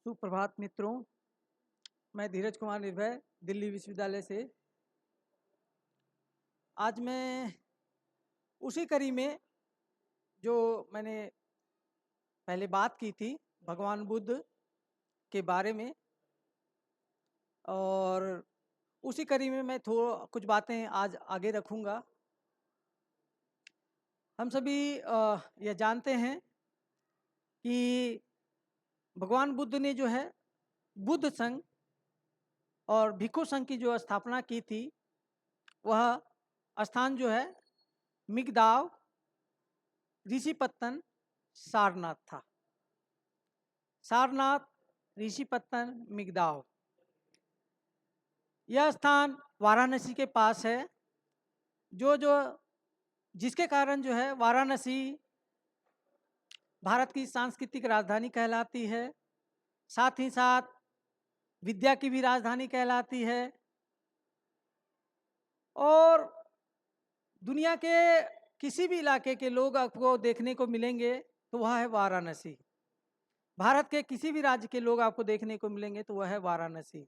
सुप्रभात मित्रों। मैं धीरज कुमार निर्भय दिल्ली विश्वविद्यालय से। आज मैं उसी कड़ी में जो मैंने पहले बात की थी भगवान बुद्ध के बारे में, और उसी कड़ी में मैं कुछ बातें आज आगे रखूँगा। हम सभी यह जानते हैं कि भगवान बुद्ध ने जो है बुद्ध संघ और भिक्षु संघ की जो स्थापना की थी, वह स्थान जो है मिगदाव, ऋषिपत्तन, सारनाथ था। सारनाथ, ऋषिपत्तन, मिगदाव, यह स्थान वाराणसी के पास है। जिसके कारण जो है वाराणसी भारत की सांस्कृतिक राजधानी कहलाती है, साथ ही साथ विद्या की भी राजधानी कहलाती है। और दुनिया के किसी भी इलाके के लोग आपको देखने को मिलेंगे तो वह है वाराणसी। भारत के किसी भी राज्य के लोग आपको देखने को मिलेंगे तो वह है वाराणसी।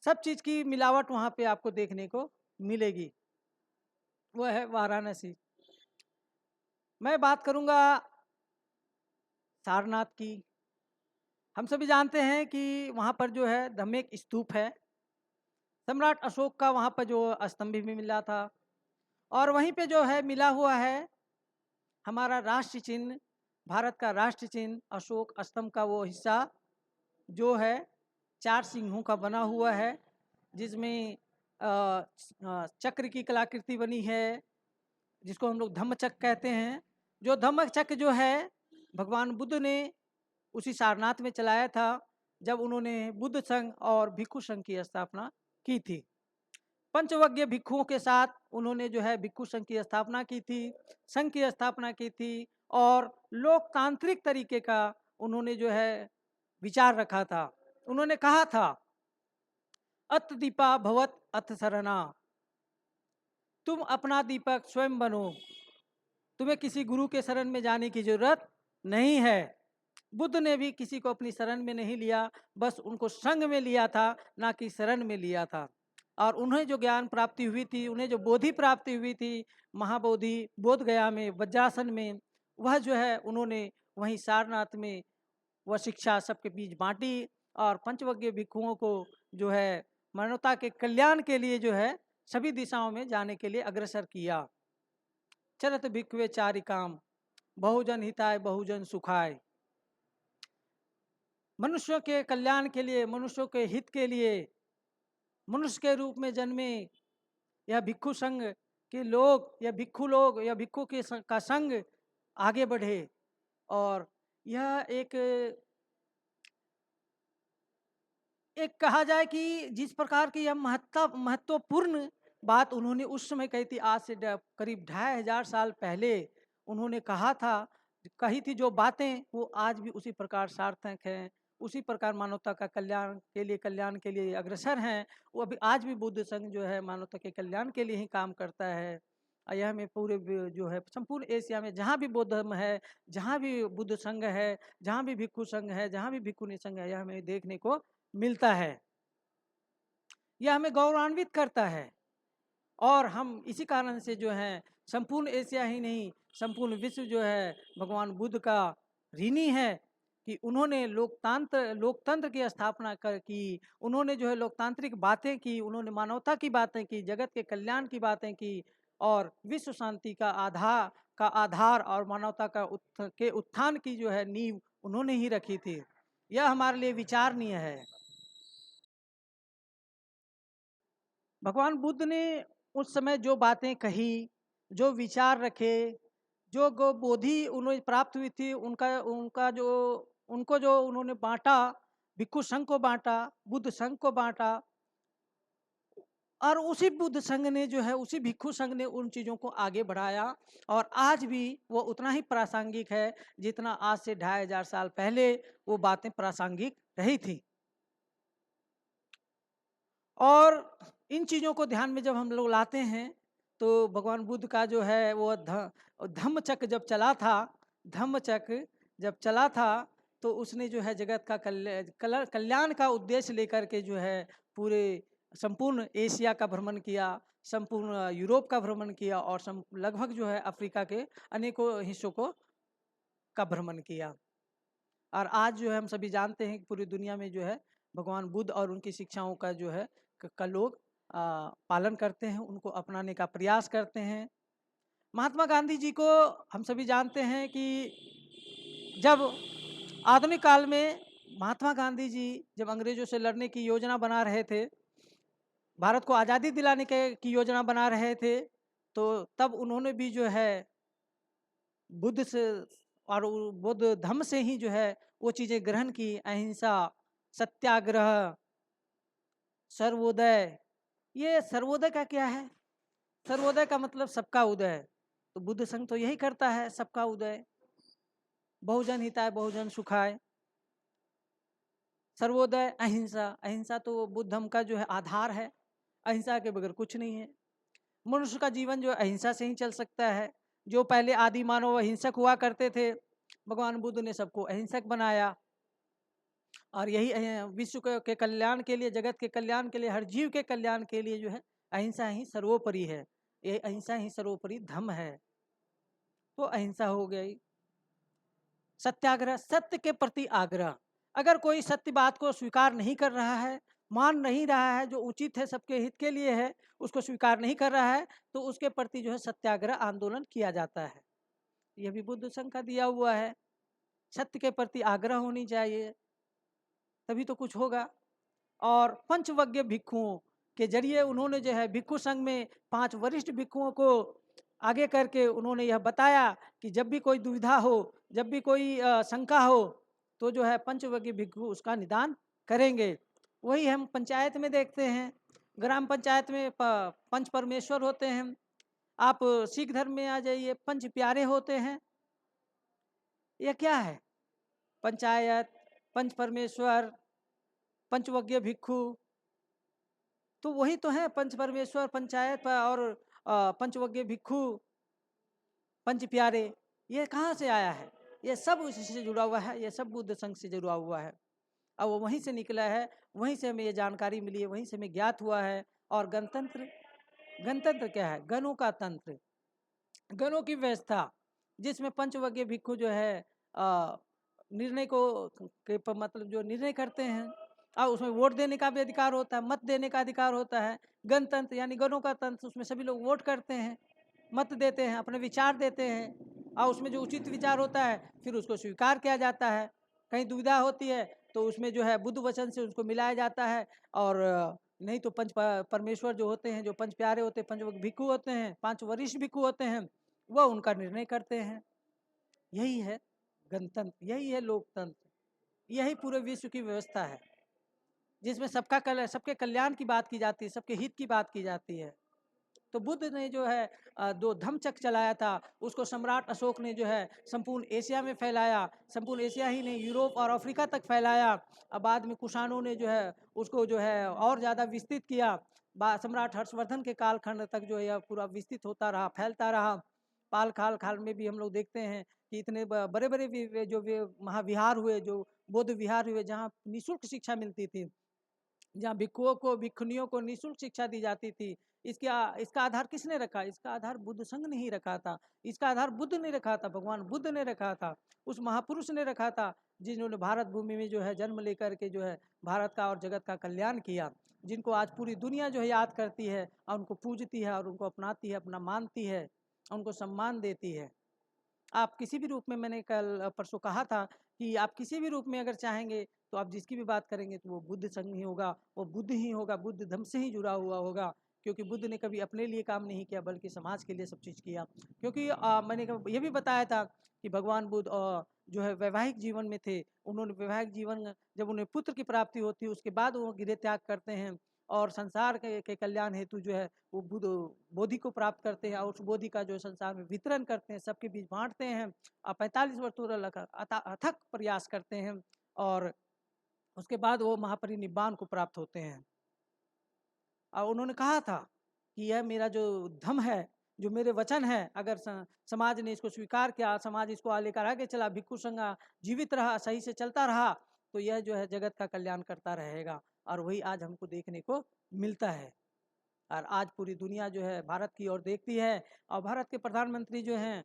सब चीज की मिलावट वहां पे आपको देखने को मिलेगी, वह है वाराणसी। मैं बात करूंगा सारनाथ की। हम सभी जानते हैं कि वहां पर जो है धम्मेक स्तूप है, सम्राट अशोक का वहां पर जो स्तंभ भी मिला था। और वहीं पे जो है मिला हुआ है हमारा राष्ट्र चिन्ह, भारत का राष्ट्र चिन्ह अशोक स्तंभ का वो हिस्सा जो है 4 सिंहों का बना हुआ है, जिसमें चक्र की कलाकृति बनी है, जिसको हम लोग धम्मचक्र कहते हैं। जो धम्मचक्र जो है भगवान बुद्ध ने उसी सारनाथ में चलाया था जब उन्होंने बुद्ध संघ और भिक्षु संघ की स्थापना की थी। पंचवज्ञ भिक्षुओं के साथ उन्होंने जो है भिक्षु संघ की स्थापना की थी, संघ की स्थापना की थी, और लोकतांत्रिक तरीके का उन्होंने जो है विचार रखा था। उन्होंने कहा था अत दीपा भवत अथ सरना, तुम अपना दीपक स्वयं बनो, तुम्हें किसी गुरु के शरण में जाने की जरूरत नहीं है। बुद्ध ने भी किसी को अपनी शरण में नहीं लिया, बस उनको संग में लिया था, ना कि शरण में लिया था। और उन्हें जो ज्ञान प्राप्ति हुई थी, उन्हें जो बोधि प्राप्ति हुई थी महाबोधि बोध गया में वज्रासन में, वह जो है उन्होंने वहीं सारनाथ में वह शिक्षा सबके बीच बांटी और पंचवज्ञ भिक्षुओं को जो है मानवता के कल्याण के लिए जो है सभी दिशाओं में जाने के लिए अग्रसर किया। चरत भिक्षुवे चारिकाम, बहुजन हिताय बहुजन सुखाय। मनुष्यों के कल्याण के लिए, मनुष्यों के हित के लिए मनुष्य के रूप में जन्मे यह भिक्षु संघ के लोग या भिक्षु लोग या भिक्षु के का संघ आगे बढ़े। और यह एक कहा जाए कि जिस प्रकार की यह महत्वपूर्ण बात उन्होंने उस समय कही थी, आज से करीब 2500 साल पहले उन्होंने कही थी जो बातें, वो आज भी उसी प्रकार सार्थक हैं, उसी प्रकार मानवता का कल्याण के लिए अग्रसर हैं। वो अभी आज भी बुद्ध संघ जो है मानवता के कल्याण के लिए ही काम करता है। यह में पूरे जो है संपूर्ण एशिया में जहाँ भी बौद्ध धर्म है, जहाँ भी बुद्ध संघ है, जहाँ भी भिक्षु संघ है, जहाँ भी भिक्षुणी संघ है, यह हमें देखने को मिलता है। यह हमें गौरवान्वित करता है। और हम इसी कारण से जो है संपूर्ण एशिया ही नहीं, संपूर्ण विश्व जो है भगवान बुद्ध का ऋणी है कि उन्होंने लोकतंत्र की स्थापना की, उन्होंने जो है लोकतांत्रिक बातें की, उन्होंने मानवता की बातें की, जगत के कल्याण की बातें की, और विश्व शांति का आधार और मानवता के उत्थान की जो है नींव उन्होंने ही रखी थी। यह हमारे लिए विचारणीय है। भगवान बुद्ध ने उस समय जो बातें कही, जो विचार रखे, जो बोधि उन्हें प्राप्त हुई थी, उनको जो उन्होंने बांटा, भिक्षु संघ को बांटा, बुद्ध संघ को बांटा, और उसी बुद्ध संघ ने जो है, उसी भिक्षु संघ ने उन चीज़ों को आगे बढ़ाया। और आज भी वो उतना ही प्रासंगिक है जितना आज से 2500 साल पहले वो बातें प्रासंगिक रही थी। और इन चीज़ों को ध्यान में जब हम लोग लाते हैं तो भगवान बुद्ध का जो है वो धम्मचक्र जब चला था, धम्मचक्र जब चला था तो उसने जो है जगत का कल्याण का उद्देश्य लेकर के जो है पूरे संपूर्ण एशिया का भ्रमण किया, संपूर्ण यूरोप का भ्रमण किया और लगभग जो है अफ्रीका के अनेकों हिस्सों का भ्रमण किया। और आज जो है हम सभी जानते हैं कि पूरी दुनिया में जो है भगवान बुद्ध और उनकी शिक्षाओं का जो है का लोग पालन करते हैं, उनको अपनाने का प्रयास करते हैं। महात्मा गांधी जी को हम सभी जानते हैं कि जब आधुनिक काल में महात्मा गांधी जी जब अंग्रेजों से लड़ने की योजना बना रहे थे, भारत को आज़ादी दिलाने की योजना बना रहे थे, तो तब उन्होंने भी जो है बुद्ध से और बुद्ध धम्म से ही जो है वो चीज़ें ग्रहण की, अहिंसा, सत्याग्रह, सर्वोदय। ये सर्वोदय का क्या है? सर्वोदय का मतलब सबका उदय। तो बुद्ध संघ तो यही करता है, सबका उदय, बहुजन हिताय बहुजन सुखाय। सर्वोदय, अहिंसा, अहिंसा तो बुद्ध धम्म का जो है आधार है, अहिंसा के बगैर कुछ नहीं है। मनुष्य का जीवन जो अहिंसा से ही चल सकता है। जो पहले आदि मानव अहिंसक हुआ करते थे, भगवान बुद्ध ने सबको अहिंसक बनाया और यही विश्व के कल्याण के लिए, जगत के कल्याण के लिए, हर जीव के कल्याण के लिए जो है अहिंसा ही सर्वोपरि है। ये अहिंसा ही सर्वोपरि धम्म है। तो अहिंसा हो गई। सत्याग्रह, सत्य के प्रति आग्रह। अगर कोई सत्य बात को स्वीकार नहीं कर रहा है, मान नहीं रहा है, जो उचित है, सबके हित के लिए है, उसको स्वीकार नहीं कर रहा है, तो उसके प्रति जो है सत्याग्रह आंदोलन किया जाता है। यह भी बुद्ध संघ का दिया हुआ है। सत्य के प्रति आग्रह होनी चाहिए, तभी तो कुछ होगा। और पंचवज्ञ भिक्षुओं के जरिए उन्होंने जो है भिक्षु संघ में 5 वरिष्ठ भिक्षुओं को आगे करके उन्होंने यह बताया कि जब भी कोई दुविधा हो, जब भी कोई शंका हो, तो जो है पंचवज्ञ भिक्षु उसका निदान करेंगे। वही हम पंचायत में देखते हैं, ग्राम पंचायत में पंच परमेश्वर होते हैं। आप सिख धर्म में आ जाइए, पंच प्यारे होते हैं। यह क्या है? पंचायत, पंच परमेश्वर, पंचवज्ञ भिक्षु, तो वही तो है पंच परमेश्वर, पंचायत और पंचवज्ञ भिक्षु, पंच प्यारे। ये कहाँ से आया है? ये सब उसी से जुड़ा हुआ है, ये सब बुद्ध संघ से जुड़ा हुआ है। अब वो वहीं से निकला है, वहीं से हमें ये जानकारी मिली है, वहीं से हमें ज्ञात हुआ है। और गणतंत्र, गणतंत्र क्या है? गणों का तंत्र, गणों की व्यवस्था, जिसमें पंचवज्ञ भिक्षु जो है निर्णय को मतलब जो निर्णय करते हैं, और उसमें वोट देने का भी अधिकार होता है, मत देने का अधिकार होता है। गणतंत्र यानी गणों का तंत्र, उसमें सभी लोग वोट करते हैं, मत देते हैं, अपने विचार देते हैं, और उसमें जो उचित विचार होता है फिर उसको स्वीकार किया जाता है। कहीं दुविधा होती है तो उसमें जो है बुद्ध वचन से उसको मिलाया जाता है। और नहीं तो पंच परमेश्वर जो होते हैं, जो पंच प्यारे होते हैं, पंच भिक्षु होते हैं, 5 वरिष्ठ भिक्षु होते हैं, वह उनका निर्णय करते हैं। यही है गणतंत्र, यही है लोकतंत्र, यही पूरे विश्व की व्यवस्था है, जिसमें सबके कल्याण की बात की जाती है, सबके हित की बात की जाती है। तो बुद्ध ने जो है 2 धम्मचक्र चलाया था, उसको सम्राट अशोक ने जो है संपूर्ण एशिया में फैलाया, संपूर्ण एशिया ही नहीं, यूरोप और अफ्रीका तक फैलाया। अब बाद में कुषाणों ने जो है उसको जो है और ज़्यादा विस्तृत किया। सम्राट हर्षवर्धन के कालखंड तक जो है यह पूरा विस्तृत होता रहा, फैलता रहा। पाल काल में भी हम लोग देखते हैं कि इतने बड़े बड़े जो महाविहार हुए, जो बौद्ध विहार हुए, जहाँ निःशुल्क शिक्षा मिलती थी, जहाँ भिक्षुओं को, भिक्षुनियों को निःशुल्क शिक्षा दी जाती थी। इसका आधार किसने रखा? इसका आधार बुद्ध संघ ने ही रखा था। इसका आधार बुद्ध ने रखा था, भगवान बुद्ध ने रखा था, उस महापुरुष ने रखा था, जिन्होंने भारत भूमि में जो है जन्म लेकर के जो है भारत का और जगत का कल्याण किया, जिनको आज पूरी दुनिया जो है याद करती है और उनको पूजती है और उनको अपनाती है, अपना मानती है, उनको सम्मान देती है। आप किसी भी रूप में, मैंने कल परसों कहा था कि आप किसी भी रूप में अगर चाहेंगे तो आप जिसकी भी बात करेंगे तो वो बुद्ध संघ ही होगा, वो बुद्ध ही होगा, बुद्ध धम्म से ही जुड़ा हुआ होगा। क्योंकि बुद्ध ने कभी अपने लिए काम नहीं किया, बल्कि समाज के लिए सब चीज़ किया। क्योंकि मैंने ये भी बताया था कि भगवान बुद्ध जो है वैवाहिक जीवन में थे। उन्होंने वैवाहिक जीवन, जब उन्हें पुत्र की प्राप्ति होती है उसके बाद वो गृह त्याग करते हैं और संसार के कल्याण हेतु जो है वो बोधि को प्राप्त करते हैं, और उस बोधि का जो संसार में वितरण करते हैं, सबके बीच बांटते हैं। और 45 वर्ष तक अथक प्रयास करते हैं और उसके बाद वो महापरिनिब्बान को प्राप्त होते हैं। और उन्होंने कहा था कि यह मेरा जो धम्म है, जो मेरे वचन हैं, अगर समाज ने इसको स्वीकार किया, समाज इसको लेकर आगे चला, भिक्षु संघ जीवित रहा, सही से चलता रहा, तो यह जो है जगत का कल्याण करता रहेगा। और वही आज हमको देखने को मिलता है। और आज पूरी दुनिया जो है भारत की ओर देखती है, और भारत के प्रधानमंत्री जो हैं,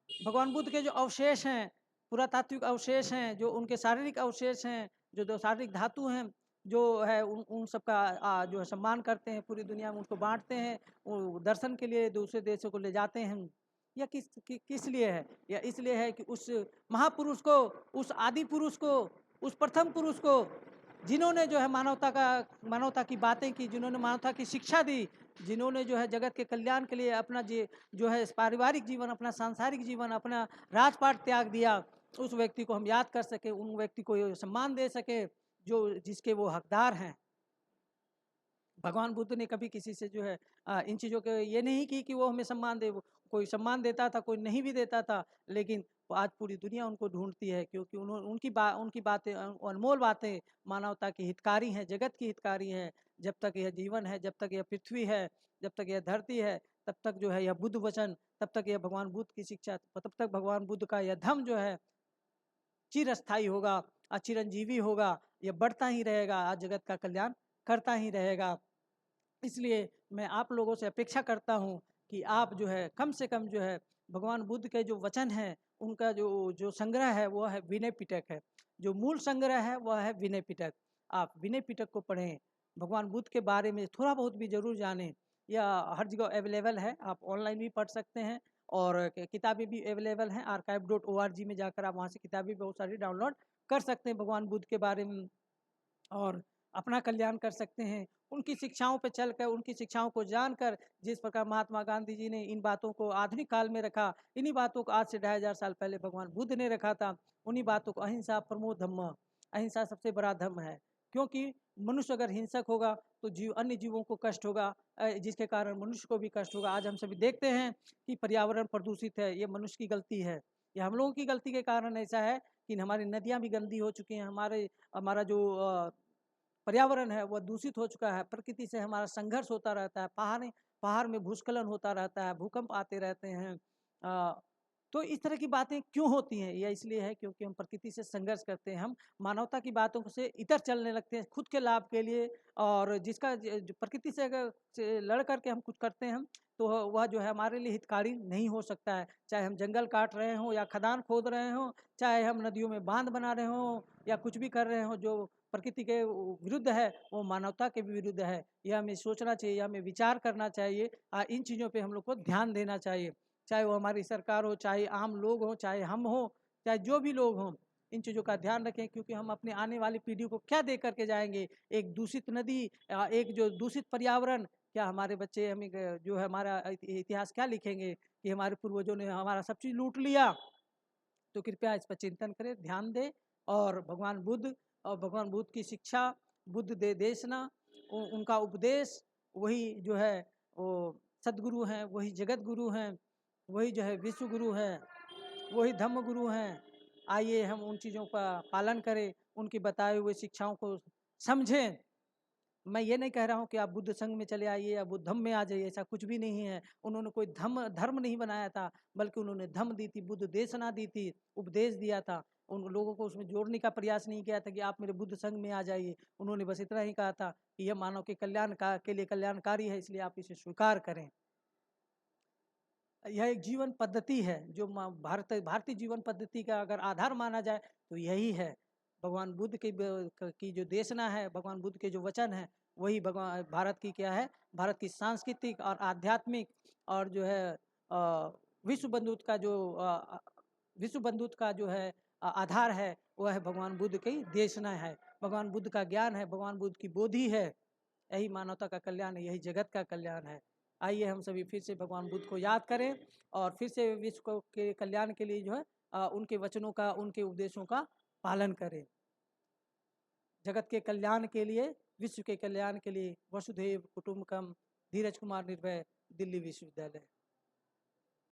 भगवान बुद्ध के जो अवशेष हैं, पुरातात्विक अवशेष हैं, जो उनके शारीरिक अवशेष हैं, जो शारीरिक धातु हैं, जो है उन सब का जो है सम्मान करते हैं, पूरी दुनिया में उसको बांटते हैं, वो दर्शन के लिए दूसरे देशों को ले जाते हैं। यह किस लिए है? यह इसलिए है कि उस महापुरुष को, उस आदि पुरुष को, उस प्रथम पुरुष को, जिन्होंने जो है मानवता की बातें की, जिन्होंने मानवता की शिक्षा दी, जिन्होंने जो है जगत के कल्याण के लिए अपना जो है पारिवारिक जीवन, अपना सांसारिक जीवन, अपना राजपाट त्याग दिया, उस व्यक्ति को हम याद कर सके, उन व्यक्ति को सम्मान दे सके जो जिसके वो हकदार हैं। भगवान बुद्ध ने कभी किसी से जो है इन चीज़ों के ये नहीं की कि वो हमें सम्मान दे, कोई सम्मान देता था, कोई नहीं भी देता था, लेकिन आज पूरी दुनिया उनको ढूंढती है, क्योंकि उनकी बातें, अनमोल बातें मानवता की हितकारी हैं, जगत की हितकारी हैं। जब तक यह जीवन है, जब तक यह पृथ्वी है, जब तक यह धरती है, तब तक जो है यह बुद्ध वचन, तब तक यह भगवान बुद्ध की शिक्षा, तब तक भगवान बुद्ध का यह धम्म जो है चिरस्थायी होगा, चिरंजीवी होगा, यह बढ़ता ही रहेगा, आज जगत का कल्याण करता ही रहेगा। इसलिए मैं आप लोगों से अपेक्षा करता हूँ कि आप जो है कम से कम जो है भगवान बुद्ध के जो वचन हैं, उनका जो जो संग्रह है वो है विनय पिटक है, जो मूल संग्रह है वह है विनय पिटक। आप विनय पिटक को पढ़ें, भगवान बुद्ध के बारे में थोड़ा बहुत भी जरूर जानें। यह हर जगह अवेलेबल है, आप ऑनलाइन भी पढ़ सकते हैं, और किताबें भी अवेलेबल हैं, archive.org में जाकर आप वहाँ से किताबें बहुत सारी डाउनलोड कर सकते हैं भगवान बुद्ध के बारे में, और अपना कल्याण कर सकते हैं। उनकी शिक्षाओं पर चलकर, उनकी शिक्षाओं को जानकर, जिस प्रकार महात्मा गांधी जी ने इन बातों को आधुनिक काल में रखा, इन्हीं बातों को आज से 2500 साल पहले भगवान बुद्ध ने रखा था। उन्हीं बातों को अहिंसा परमो धम्म, अहिंसा सबसे बड़ा धर्म है, क्योंकि मनुष्य अगर हिंसक होगा तो अन्य जीवों को कष्ट होगा, जिसके कारण मनुष्य को भी कष्ट होगा। आज हम सभी देखते हैं कि पर्यावरण प्रदूषित है, ये मनुष्य की गलती है, ये हम लोगों की गलती के कारण ऐसा है कि हमारी नदियाँ भी गंदी हो चुकी हैं, हमारा जो पर्यावरण है वह दूषित हो चुका है, प्रकृति से हमारा संघर्ष होता रहता है, पहाड़ में भूस्खलन होता रहता है, भूकंप आते रहते हैं। तो इस तरह की बातें क्यों होती हैं? यह इसलिए है क्योंकि हम प्रकृति से संघर्ष करते हैं, हम मानवता की बातों से इतर चलने लगते हैं खुद के लाभ के लिए, और जिसका जो प्रकृति से अगर लड़ करके हम कुछ करते हैं तो वह जो है हमारे लिए हितकारी नहीं हो सकता है। चाहे हम जंगल काट रहे हों या खदान खोद रहे हों, चाहे हम नदियों में बांध बना रहे हों या कुछ भी कर रहे हों, जो प्रकृति के विरुद्ध है वो मानवता के भी विरुद्ध है। यह हमें सोचना चाहिए, यह हमें विचार करना चाहिए, इन चीज़ों पे हम लोग को ध्यान देना चाहिए। चाहे वो हमारी सरकार हो, चाहे आम लोग हों, चाहे हम हों, चाहे जो भी लोग हों, इन चीज़ों का ध्यान रखें, क्योंकि हम अपने आने वाली पीढ़ी को क्या दे करके जाएंगे? एक दूषित नदी, एक जो दूषित पर्यावरण, क्या हमारे बच्चे हमें जो है हमारा इतिहास क्या लिखेंगे कि हमारे पूर्वजों ने हमारा सब चीज़ लूट लिया? तो कृपया इस पर चिंतन करें, ध्यान दें, और भगवान बुद्ध की शिक्षा, बुद्ध देशना, उनका उपदेश, वही जो है वो सदगुरु हैं, वही जगत गुरु हैं, वही जो है विश्व गुरु हैं, वही धम्म गुरु हैं। आइए हम उन चीज़ों का पालन करें, उनकी बताए हुए शिक्षाओं को समझें। मैं ये नहीं कह रहा हूँ कि आप बुद्ध संघ में चले आइए या बुद्ध धम्म में आ जाइए, ऐसा कुछ भी नहीं है। उन्होंने कोई धर्म नहीं बनाया था, बल्कि उन्होंने धम्म दी थी, बुद्ध देशना दी थी, उपदेश दिया था। उन लोगों को उसमें जोड़ने का प्रयास नहीं किया था कि आप मेरे बुद्ध संघ में आ जाइए। उन्होंने बस इतना ही कहा था कि यह मानव के के लिए कल्याणकारी है, इसलिए आप इसे स्वीकार करें। यह एक जीवन पद्धति है, जो भारतीय जीवन पद्धति का अगर आधार माना जाए तो यही है। भगवान बुद्ध की जो देशना है, भगवान बुद्ध के जो वचन है, वही भगवान भारत की क्या है, भारत की सांस्कृतिक और आध्यात्मिक और जो है विश्व बंधुत्व का जो है आधार है, वह है भगवान बुद्ध की देशना है, भगवान बुद्ध का ज्ञान है, भगवान बुद्ध की बोधि है। यही मानवता का कल्याण है, यही जगत का कल्याण है। आइए हम सभी फिर से भगवान बुद्ध को याद करें, और फिर से विश्व के कल्याण के लिए जो है उनके वचनों का, उनके उपदेशों का पालन करें। जगत के कल्याण के लिए, विश्व के कल्याण के लिए। वसुधैव कुटुंबकम। धीरज कुमार निर्भय, दिल्ली विश्वविद्यालय।